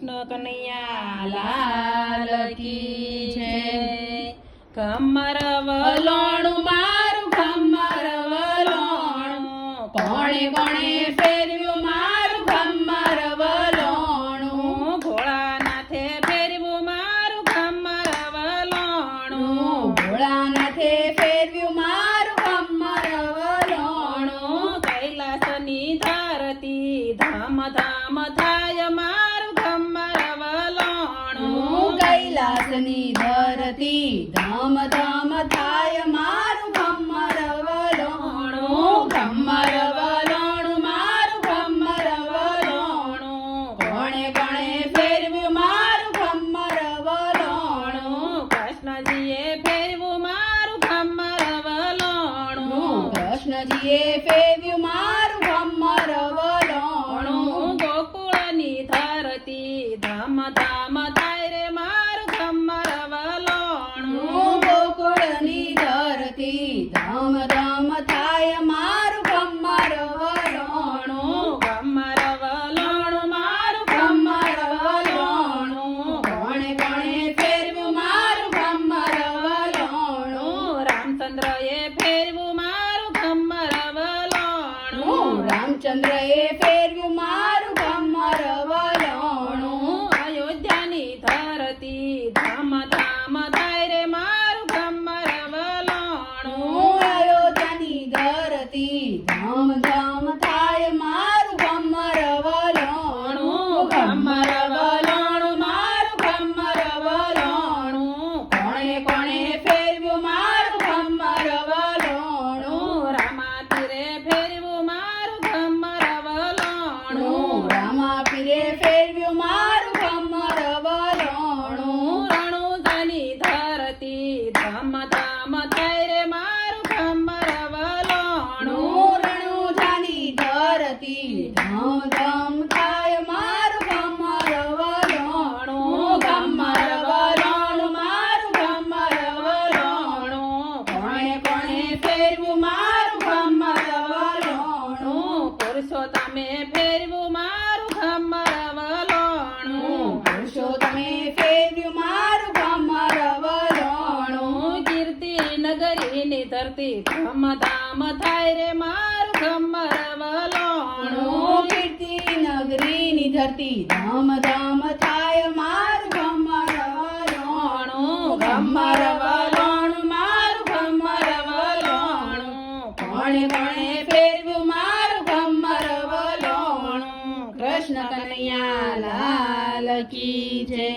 કૃષ્ણ કનૈયા લાલ કી જય. કમર વલોણું મારું કમર વલોણું, કોણે કોણે ફેરવ્યું મારું કમર વલોણું, ભોળાનાથે ફેરવ્યું મારું કમર વલોણું, ભોળાનાથે ફેરવ્યું મારું કમર વલોણું, કૈલાસની ધરતી ધામ ધામ થાય મારું કમર વલોણું, કૈલાસની ધરતી ધામ ધામ થાય મારું કમર વલોણું, કમર વલોણું મારું કમર વલોણું, કોણે કોણે ફેરવ્યું મારું કમર વલોણું, કૃષ્ણજીએ ફેરવ્યું મારું કમર વલોણું, કૃષ્ણજીએ ફેરવ્યું મારું કમર વલોણું, ગોકુળની ધરતી ધામ ધામ થાય રે મારું કમર વલોણું, ગોકુળની ધરતી ધામ ધામ થાય મારું કમર વલોણું, કમર વલોણું મારું કમર વલોણું, કોણે કોણે ફેરવ્યું મારું કમર વલોણું, રામચંદ્રએ ફેરવ્યું મારું કમર વલોણું, રામચંદ્રએ ફેરવ્યું મારું કમર વલોણું, અયોધ્યાની ધરતી ધામ ધામ થાય રે મારું કમર વલોણું, અયોધ્યાની ધરતી ધામ ધામ થાય મારું કમર વલોણું, કમર વલોણું મારું કમર વલોણું, કોણે કોણે ફેરવ્યું મારું કમર વલોણું, રામા પીરે ફેરવ્યું મારું કમર વલોણું, રામા પીરે ફેરવ્યું મારું કમર વલોણું, રણુજાની ધરતી ધામ ધામ થાય રે મારું કમર વલોણું, રણુજાની ધરતી ધામ ધામ થાય મારું કમર વલોણું, કમર વલોણું મારું કમર વલોણું, કોણે કોણે ફેરવ્યું મારું કમર વલોણું, પુરુષોત્તમે ફેરવ્યું મારું કમર વલોણું, પુરુષોત્તમે ફેરવ્યું મારું કમર વલોણું, કીર્તિ નગરીની ધરતી ધામ ધામ થાય રે મારું કમર વલોણું, કીર્તિ નગરીની ધરતી ધામ ધામ થાય મારું કમર વલોણું, કમર વલોણું મારું કમર વલોણું, કોણે કોણે ફેરવ્યું મારું કમર વલોણું, કૃષ્ણ કનૈયા લાલ કી જય.